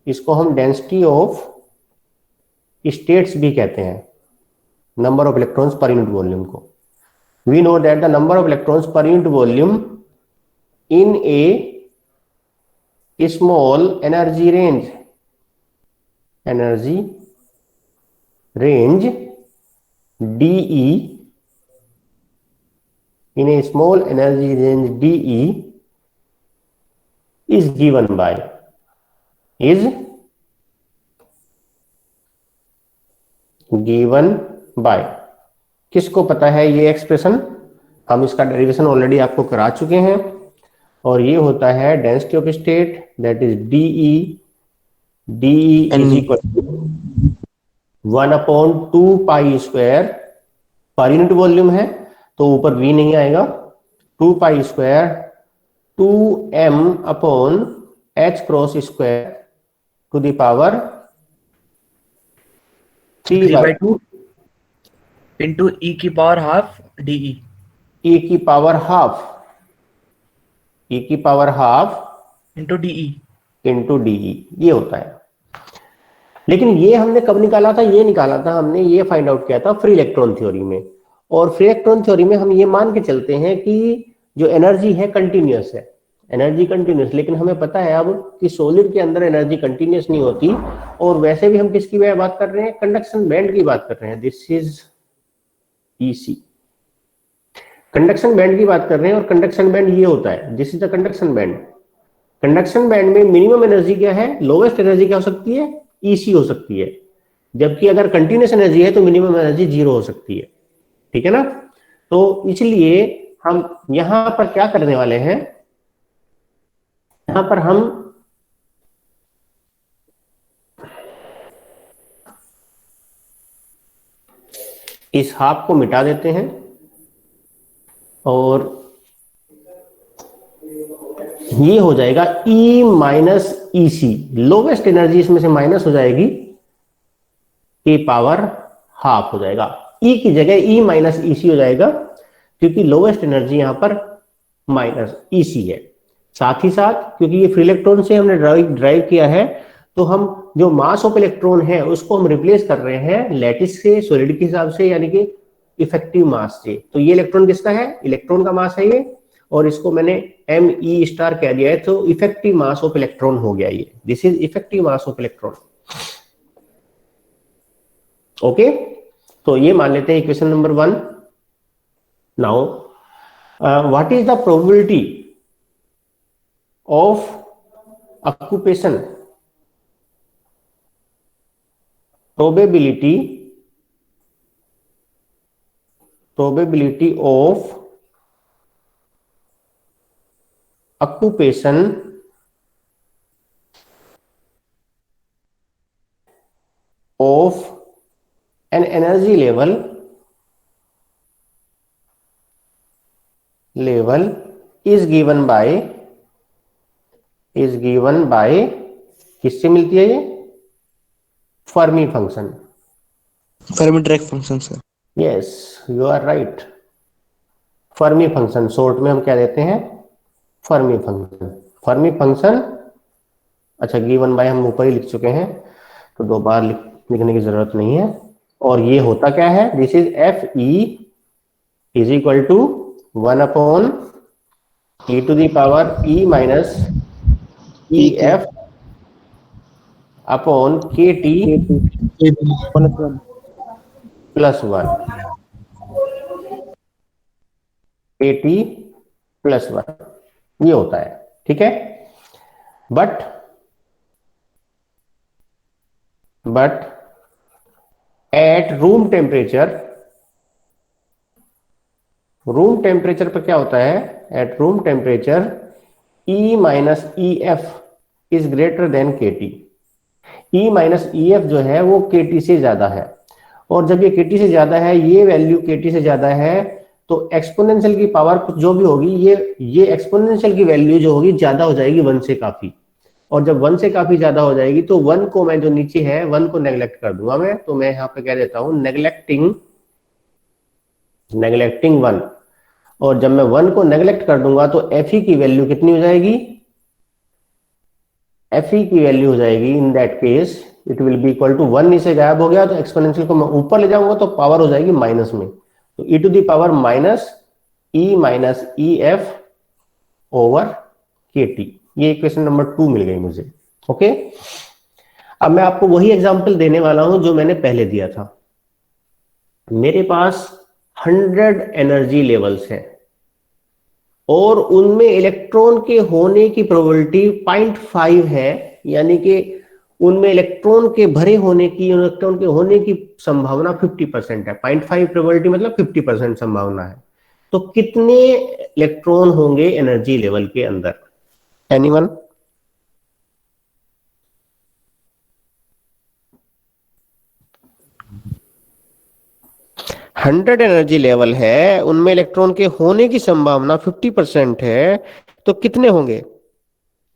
Speaker 1: इसको हम डेंसिटी ऑफ स्टेट्स भी कहते हैं, number of electrons per unit volume को। We know that the number of electrons per unit volume in a small energy range DE, in a small energy range DE is given by किसको पता है ये expression? हम इसका derivation already आपको करा चुके हैं, और ये होता है density of state, that is DE is equal to 1/2π² per unit volume है, तो ऊपर V नहीं आएगा, 2π² 2m/h² to the power
Speaker 2: 3/2 into e की पावर हाफ DE,
Speaker 1: e की power half
Speaker 2: into DE
Speaker 1: into DE, ये होता है। लेकिन ये हमने कब निकाला था? ये निकाला था हमने, ये फाइंड आउट किया था फ्री इलेक्ट्रॉन थ्योरी में। और फ्री इलेक्ट्रॉन थ्योरी में हम ये मान के चलते हैं कि जो एनर्जी है कंटिन्यूअस है, एनर्जी कंटिन्यूअस। लेकिन हमें पता है अब कि सॉलिड के अंदर एनर्जी कंटिन्यूअस नहीं होती, और वैसे भी हम किसकी बात कर रहे हैं? कंडक्शन बैंड की बात कर रहे हैं। This is EC, conduction band की बात कर रहे हैं, और कंडक्शन बैंड ये होता है, this is the conduction band. Conduction band में मिनिमम एनर्जी क्या है? लोवेस्ट एनर्जी क्या हो सकती है? EC हो सकती है। जबकि अगर कंटिन्यूअस एनर्जी है तो मिनिमम एनर्जी 0 हो सकती है। ठीक है ना? तो इसलिए हम यहां पर क्या करने वाले हैं? यहां पर हम इस हाफ को मिटा देते हैं, और ये हो जाएगा E minus EC। Lowest energy इसमें से माइनस हो जाएगी, E पावर हाफ हो जाएगा। E की जगह E माइनस EC हो जाएगा, क्योंकि लोवेस्ट एनर्जी यहां पर माइनस EC है। साथ ही साथ क्योंकि ये फ्री इलेक्ट्रॉन से हमने ड्राइव किया है, तो हम जो मास ऑफ इलेक्ट्रॉन है उसको हम रिप्लेस कर रहे हैं लैटिस से, सॉलिड के हिसाब से, यानी कि इफेक्टिव मास से। तो ये इलेक्ट्रॉन किसका है? इलेक्ट्रॉन का मास है ये, और इसको मैंने ME* कह दिया है, तो इफेक्टिव मास ऑफ इलेक्ट्रॉन हो गया ये। This is effective mass of electron. Okay, तो ये मान लेते हैं equation number 1। Now what is the probability of occupation? probability of occupation of an energy level is given by किससे मिलती है ये? Fermi function.
Speaker 5: Fermi direct function sir.
Speaker 1: Yes, you are right. Fermi function, short में हम क्या देते हैं? Fermi function. अच्छा, गिवन बाय हम ऊपर ही लिख चुके हैं, तो दो बार लिखने की जरूरत नहीं है। और ये होता क्या है? This is FE is equal to 1 upon e to the power e minus E F upon K T plus 1, K T plus 1, ये होता है। ठीक है, बट एट रूम टेम्परेचर पर क्या होता है? At room temperature E minus E F is greater than K T. E minus E F जो है वो के टी से ज्यादा है, और जब ये के टी से ज्यादा है, ये वैल्यू के टी से ज्यादा है, तो एक्सपोनेंशियल की पावर जो भी होगी, ये एक्सपोनेंशियल की वैल्यू जो होगी ज्यादा हो जाएगी 1 से काफी, और जब 1 से काफी ज्यादा हो जाएगी तो 1 को मैं जो नीचे है 1 को नेग्लेक्ट कर दूंगा मैं, तो मैं यहाँ पे कह देता हूं नेग्लेक्टिंग 1, और जब मैं 1 को नेग्लेक्ट कर दूंगा तो Fe की वैल्यू कितनी हो जाएगी? Fe की वैल्यू हो जाएगी in that case it will be equal to 1 नीचे गायब हो गया, तो एक्सपोनेंशियल को मैं ऊपर ले जाऊंगा तो पावर हो जाएगी माइनस में, तो e to the power minus E F over K T. ये इक्वेशन नंबर 2 मिल गई मुझे। ओके, अब मैं आपको वही एग्जांपल देने वाला हूं जो मैंने पहले दिया था। मेरे पास 100 एनर्जी लेवल्स हैं और उनमें इलेक्ट्रॉन के होने की प्रोबेबिलिटी 0.5 है, यानी कि उनमें इलेक्ट्रॉन के भरे होने की, इलेक्ट्रॉन के होने की संभावना 50% है। 0.5 प्रोबेबिलिटी मतलब 50% संभावना है। तो कितने इलेक्ट्रॉन होंगे एनर्जी लेवल के अंदर? एनीवन? हंड्रेड एनर्जी लेवल है, उनमें इलेक्ट्रॉन के होने की संभावना 50% है, तो कितने होंगे?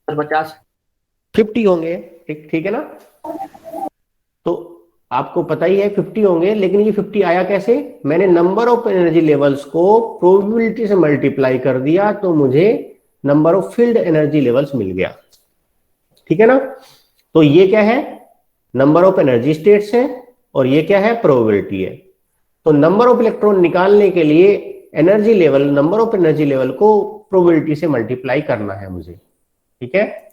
Speaker 2: 50।
Speaker 1: 50 होंगे। ठीक है ना? तो आपको पता ही है 50 होंगे, लेकिन ये 50 आया कैसे? मैंने नंबर ऑफ एनर्जी लेवल्स को प्रोबेबिलिटी से मल्टीप्लाई कर दिया, तो मुझे number of field energy levels मिल गया। ठीक है ना? तो ये क्या है? नंबर ऑफ एनर्जी स्टेट्स है, और ये क्या है? प्रोबेबिलिटी है। तो नंबर ऑफ इलेक्ट्रॉन निकालने के लिए energy level, number of energy level को प्रोबेबिलिटी से मल्टीप्लाई करना है मुझे। ठीक है,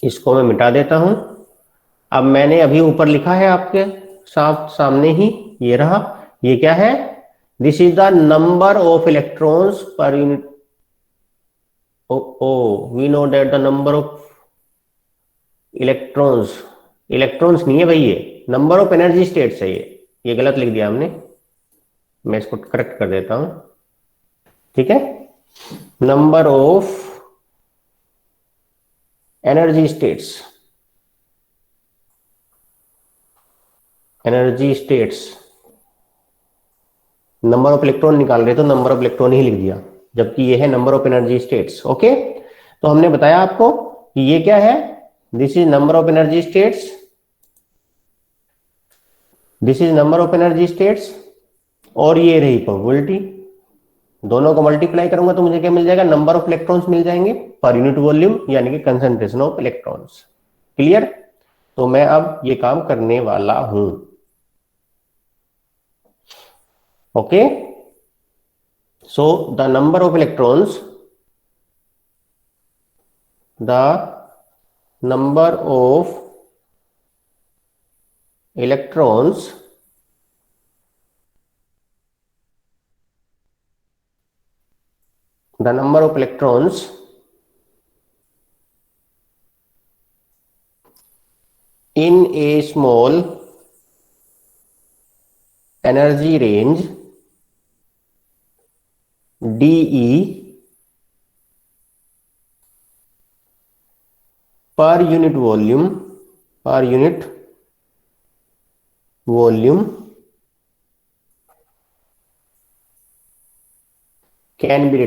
Speaker 1: इसको मैं मिटा देता हूं। अब मैंने अभी ऊपर लिखा है आपके सामने ही, ये रहा। ये क्या है? This is the number of electrons per unit. We know that the number of electrons नहीं है भाई, ये नंबर ऑफ एनर्जी स्टेट्स है। ये गलत लिख दिया हमने, मैं इसको करेक्ट कर देता हूं। ठीक है, number of energy states, number of electron निकाल रहे तो नंबर ऑफ इलेक्ट्रॉन ही लिख दिया, जबकि ये है number of energy states. Okay, तो हमने बताया आपको कि ये क्या है? This is number of energy states, this is number of energy states, और ये रही प्रोबेबिलिटी। दोनों को मल्टीप्लाई करूंगा तो मुझे क्या मिल जाएगा? नंबर ऑफ इलेक्ट्रॉन्स मिल जाएंगे पर यूनिट वॉल्यूम, यानी कि कंसंट्रेशन ऑफ इलेक्ट्रॉन्स। क्लियर? तो मैं अब ये काम करने वाला हूं। Okay, so the number of electrons, the number of electrons in a small energy range dE per unit volume can be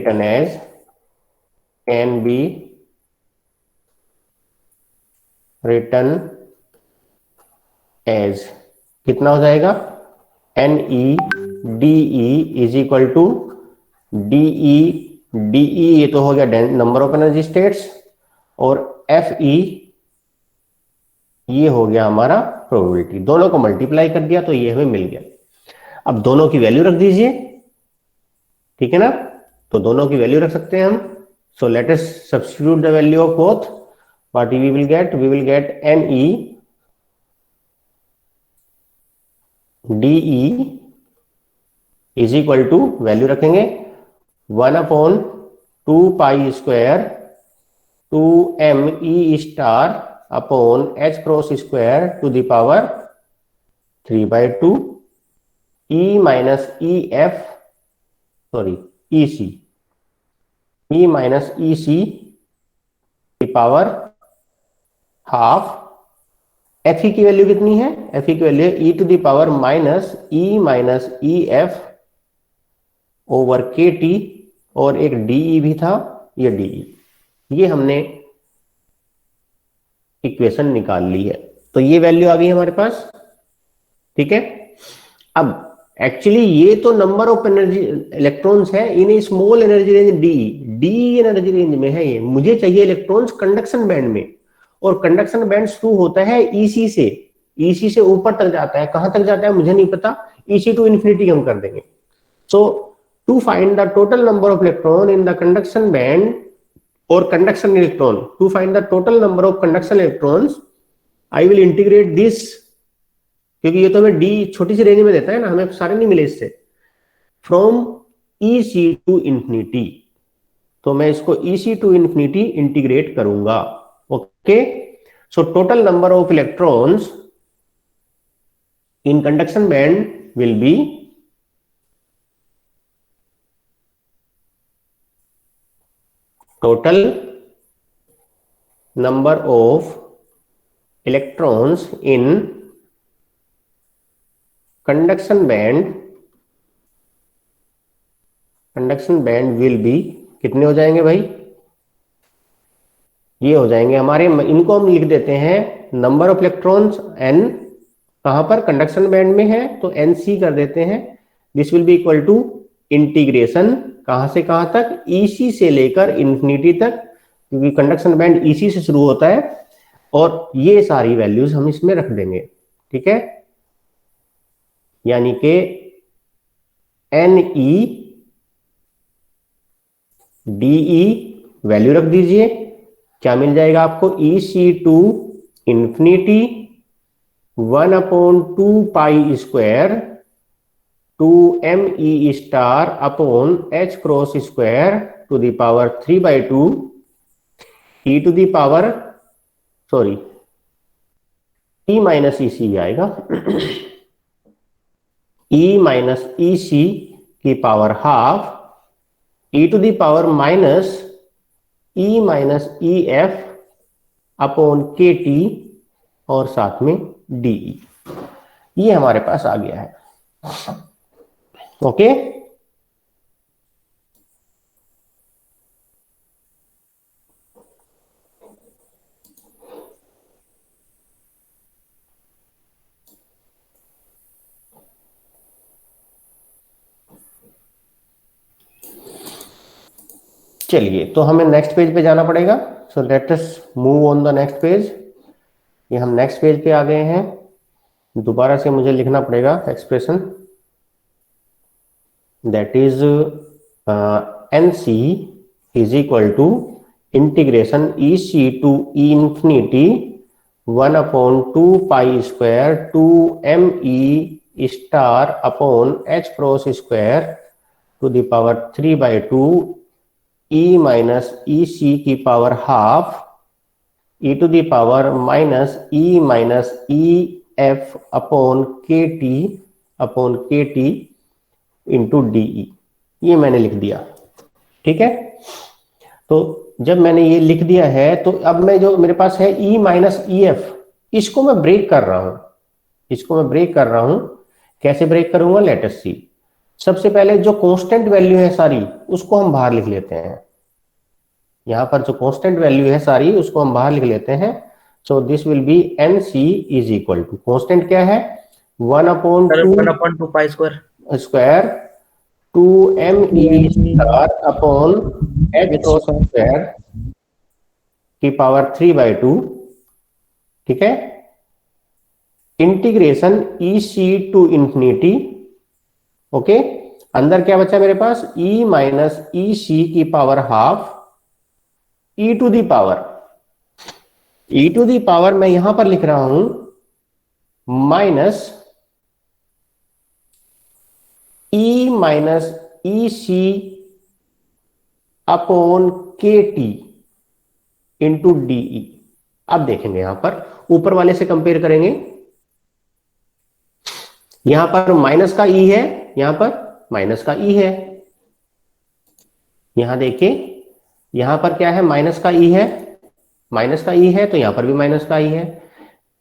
Speaker 1: written as कितना हो जाएगा? NE/DE is equal to DE ये तो हो गया नंबर ऑफ एनर्जी स्टेट्स, और FE ये हो गया हमारा प्रोबेबिलिटी, दोनों को मल्टीप्लाई कर दिया तो ये हमें मिल गया। अब दोनों की वैल्यू रख दीजिए, ठीक है ना, तो दोनों की वैल्यू रख सकते हैं हम। So let us substitute the value of both. What we will get, we will get NE DE is equal to, value रखेंगे 1/2 pi square 2ME star upon H cross square to the power 3/2 E minus EF, sorry EC, E minus EC की power half. FE की value कितनी है, FE की value E to the power minus E minus EF over KT, और एक DE भी था, ये DE, ये हमने इक्वेशन निकाल ली है। तो ये वैल्यू आ गई हमारे पास, ठीक है। अब एक्चुअली ये तो नंबर ऑफ एनर्जी इलेक्ट्रॉन्स है in a small energy range D energy range में है ये। मुझे चाहिए इलेक्ट्रॉन्स कंडक्शन बैंड में, और कंडक्शन बैंड शुरू होता है EC से, EC से ऊपर तक जाता है, कहां तक जाता है मुझे नहीं पता, EC टू इंफिनिटी हम कर देंगे। So to find the total number of electron in the conduction band और conduction electron, to find the total number of conduction electrons, I will integrate this, क्योंकि ये तो हमें डी छोटी सी रेंज में देता है ना, हमें सारे नहीं मिले इससे, फ्रॉम EC टू इंफिनिटी। तो मैं इसको EC टू इंफिनिटी इंटीग्रेट करूंगा। Okay, so total number of electrons in conduction band will be total number of electrons in conduction band will be, कितने हो जाएंगे भाई, ये हो जाएंगे हमारे, इनको हम लिख देते हैं नंबर ऑफ इलेक्ट्रॉन्स n, कहां पर कंडक्शन बैंड में है तो NC कर देते हैं। This will be equal to integration, कहां से कहां तक, EC से लेकर इंफिनिटी तक, क्योंकि कंडक्शन बैंड EC से शुरू होता है, और ये सारी वैल्यूज हम इसमें रख देंगे, ठीक है। यानी कि NE DE वैल्यू रख दीजिए, क्या मिल जाएगा आपको, EC to infinity 1/2 pi square 2ME star upon H cross square to the power 3/2 E to the power, sorry E minus EC आएगा E माइनस EC की power half, E to the power minus E minus EF upon KT, और साथ में DE, ये हमारे पास आ गया है। ओके, चलिए तो हमें नेक्स्ट पेज पे जाना पड़ेगा। सो let us move on the next page. ये हम नेक्स्ट पेज पे आ गए हैं, दोबारा से मुझे लिखना पड़ेगा expression, that is NC is equal to integration EC to E infinity 1/2 pi square 2ME star upon H cross square to the power 3/2 E minus EC की power half E to the power minus E minus EF upon KT into DE, ये मैंने लिख दिया, ठीक है। तो जब मैंने ये लिख दिया है तो अब मैं जो मेरे पास है E माइनस EF, इसको मैं ब्रेक कर रहा हूं, कैसे ब्रेक करूंगा, लेट अस सी। सबसे पहले जो कांस्टेंट वैल्यू है सारी उसको हम बाहर लिख लेते हैं, यहां पर जो कांस्टेंट वैल्यू है सारी उसको हम बाहर लिख लेते हैं। So this will be NC is equal to, constant क्या है, 1/2
Speaker 2: pi square
Speaker 1: 2ME star upon H cross square की पावर 3/2, ठीक है। Integration E C to infinity, okay, अंदर क्या बचा मेरे पास, e माइनस ई सी की power half e to the power, e to the power मैं यहां पर लिख रहा हूं minus e minus E C upon K T into D E. अब देखेंगे यहां पर ऊपर वाले से कंपेयर करेंगे, यहां पर माइनस का ई है, यहां पर माइनस का ई है, यहां देखिए यहां पर क्या है, माइनस का ई है, माइनस का ई है तो यहां पर भी माइनस का ई है,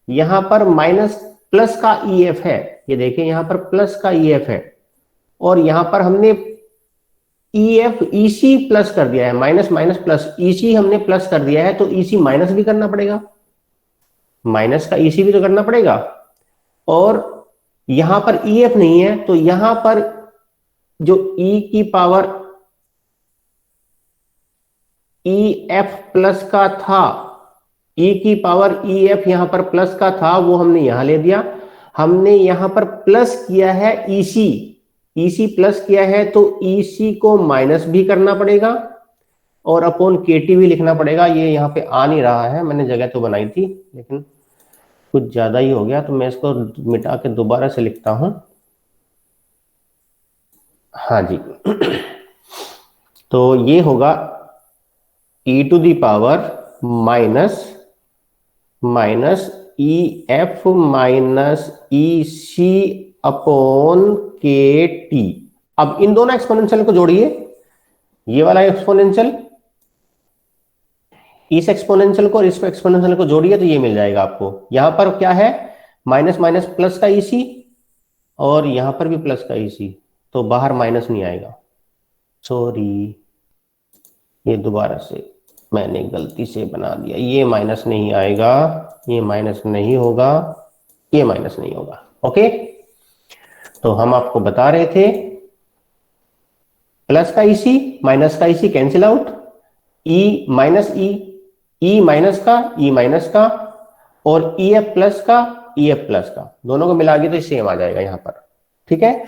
Speaker 1: यहां पर माइनस प्लस का ई एफ है, ये देखिए यहां पर प्लस का ई एफ है, और यहां पर हमने E F E C plus कर दिया है, माइनस माइनस प्लस ई सी हमने प्लस कर दिया है, तो ई सी माइनस भी करना पड़ेगा, माइनस का ई सी भी तो करना पड़ेगा, और यहां पर ई एफ नहीं है तो यहां पर जो ई की पावर ई एफ प्लस का था, ई की पावर ई एफ यहां पर प्लस का था, वो हमने यहां ले दिया, हमने यहां पर प्लस किया है ईसी, ईसी प्लस किया है तो ईसी को माइनस भी करना पड़ेगा और अपॉन केटी भी लिखना पड़ेगा। ये यहां पे आ नहीं रहा है, मैंने जगह तो बनाई थी लेकिन कुछ ज्यादा ही हो गया, तो मैं इसको मिटा के दोबारा से लिखता हूं। हाँ जी तो ये होगा e to the power minus minus E F minus E C upon K T. अब इन दोनों एक्सपोनेंशियल को जोड़िए, ये वाला एक्सपोनेंशियल इस एक्सपोनेंशियल को और इस एक्सपोनेंशियल को जोड़िए तो ये मिल जाएगा आपको। यहां पर क्या है, माइनस माइनस प्लस का ईसी और यहां पर भी प्लस का ईसी, तो बाहर माइनस नहीं आएगा, सॉरी ये दोबारा से मैंने गलती से बना दिया, ये माइनस नहीं आएगा, ये माइनस नहीं होगा, ये माइनस नहीं होगा। ओके, तो हम आपको बता रहे थे प्लस का ईसी माइनस का EC cancel out, E minus E minus का ई माइनस का और ई एफ प्लस का ई एफ प्लस का, दोनों को मिला के तो सेम आ जाएगा यहां पर। ठीक है,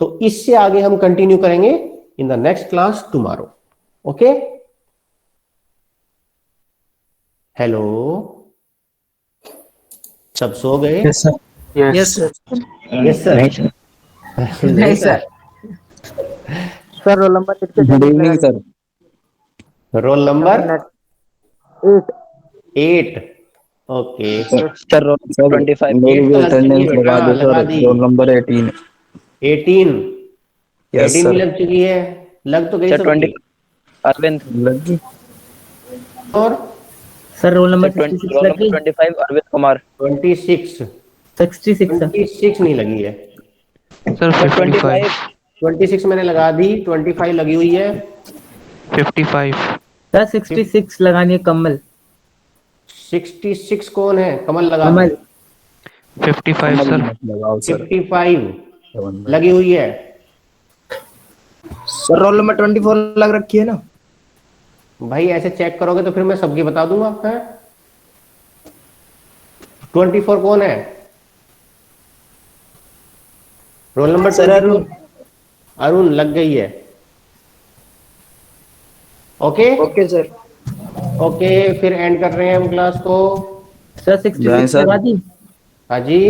Speaker 1: तो इससे आगे हम कंटिन्यू करेंगे in the next class tomorrow. Okay, hello, सब सो गए?
Speaker 2: Yes sir.
Speaker 5: Yes sir.
Speaker 1: Yes sir.
Speaker 2: नहीं sir.
Speaker 5: Sir roll number
Speaker 7: good evening sir.
Speaker 1: Roll number 8। Okay,
Speaker 5: sir roll
Speaker 7: sir
Speaker 5: 25
Speaker 7: मेरी भी अटेंडेंस लगा दो
Speaker 1: लगा
Speaker 7: सर,
Speaker 1: दी।
Speaker 7: Roll number 18।
Speaker 1: 18
Speaker 7: यस
Speaker 1: 18 भी
Speaker 7: सर।
Speaker 1: लग चुकी है, लग तो गई
Speaker 5: सर
Speaker 1: सबकी।
Speaker 5: 20 अरविंद
Speaker 7: लगी।
Speaker 1: और
Speaker 2: sir roll number
Speaker 5: sir
Speaker 2: 66
Speaker 5: roll
Speaker 2: लगी।
Speaker 5: Number 25 Arvind Kumar
Speaker 1: 26
Speaker 2: 66 sir.
Speaker 1: 26 नहीं लगी है,
Speaker 5: सर 25
Speaker 1: 26 मैंने लगा दी, 25 लगी हुई है।
Speaker 5: 55
Speaker 2: सर 66 लगानी है कमल।
Speaker 1: 66 कौन है? कमल लगा दो।
Speaker 2: कमल
Speaker 5: 55 सर
Speaker 7: लगाओ सर।
Speaker 1: 55 लगी हुई है।
Speaker 5: सर रोल नंबर 24 लग रखी है ना?
Speaker 1: भाई ऐसे चेक करोगे तो फिर मैं सबकी बता दूंगा। है 24 कौन है? रोल नंबर
Speaker 5: सर
Speaker 1: 24 अरुण लग गई है। Okay
Speaker 5: okay sir.
Speaker 1: ओके, फिर एंड कर रहे हैं हम क्लास को।
Speaker 2: सर
Speaker 7: जय
Speaker 2: 66
Speaker 7: सर।
Speaker 2: लगा दी।
Speaker 1: हाँ जी।